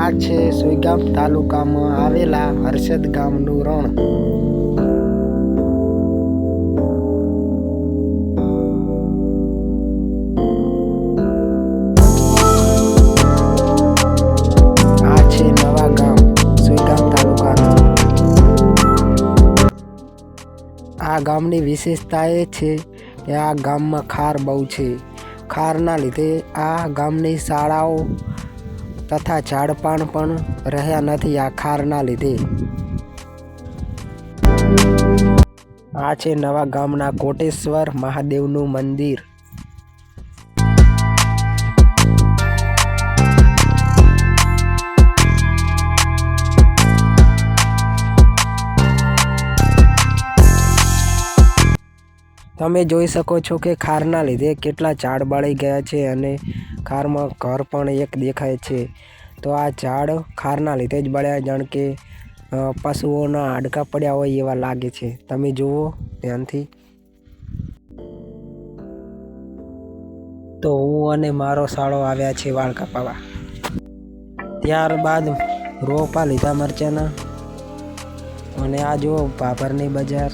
આ છે સુઈગામ તાલુકામાં આવેલા હર્ષદ ગામનું રણ. આ છે નવા ગામ સુઈગામ તાલુકાનું. આ ગામની વિશેષતા એ છે કે આ ગામમાં ખાર બહુ છે. ખારના લીધે આ ગામની શાળાઓ તથા ઝાડપાન પણ રહ્યા નથી આ ખારના લીધે. આ છે નવા ગામના કોટેશ્વર મહાદેવનું મંદિર. તમે જોઈ શકો છો કે ખારના લીધે કેટલા ઝાડ બાળી ગયા છે અને ખારમાં ઘર પણ એક દેખાય છે. તો આ ઝાડ ખારના લીધે જ બળ્યા, જાણ કે પશુઓના હાડકાં પડ્યા હોય એવા લાગે છે. તમે જુઓ ધ્યાનથી. તો હું અને મારો સાળો આવ્યા છે વાળ કાપાવા. ત્યારબાદ રોપા લીધા મરચાના. અને આ જુઓ ભાભરની બજાર.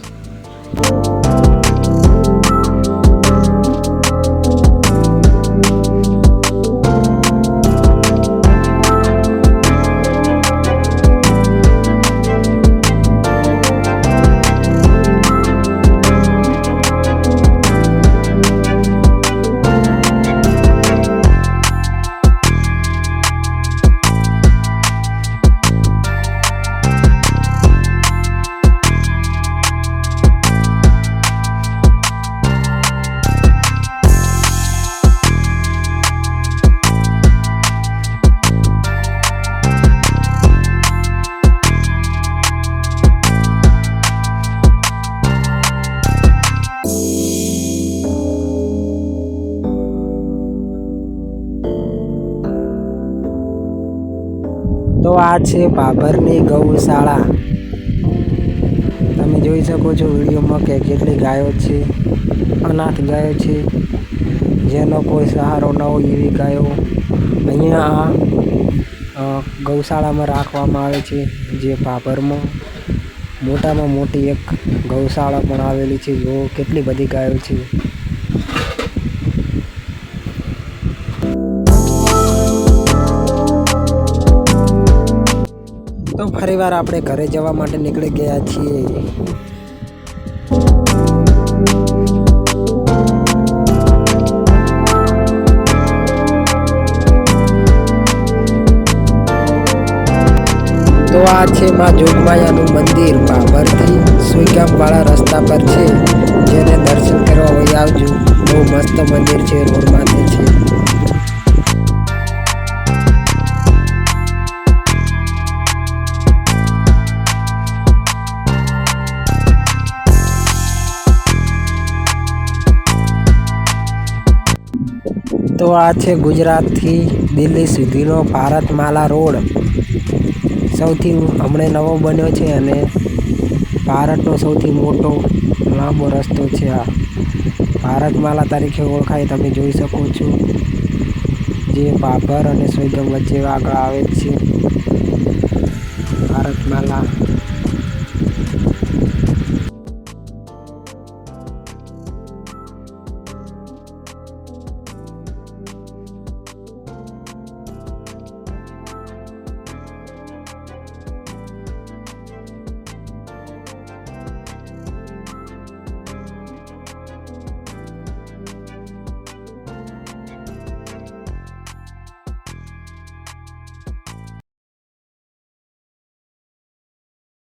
તો આ છે ભાભરની ગૌશાળા. તમે જોઈ શકો છો વિડીયોમાં કે કેટલી ગાયો છે. અનાથ ગાયો છે, જેનો કોઈ સહારો ન હોય એવી ગાયો અહીંયા આ ગૌશાળામાં રાખવામાં આવે છે. જે ભાભરમાં મોટામાં મોટી એક ગૌશાળા પણ આવેલી છે. જો કેટલી બધી ગાયો છે. તો ફરીવાર આપણે ઘરે જવા માટે નીકળી ગયા છીએ. તો આ છે માં જોગમાયાનું મંદિર. ભાભરથી સુઈગામ વાળા રસ્તા પર છે, જેને દર્શન કરવા વહી આવજો. બહુ મસ્ત મંદિર છે, રોડ માથે છે. તો આ છે ગુજરાતથી દિલ્હી સુધીનો ભારતમાલા રોડ. સૌથી હમણાં નવો બન્યો છે અને ભારતનો સૌથી મોટો લાંબો રસ્તો છે. આ ભારતમાલા તરીકે ઓળખાય. તમે જોઈ શકો છો, જે ભાભર અને સુઈગામ વચ્ચે આગળ આવે છે ભારતમાલા.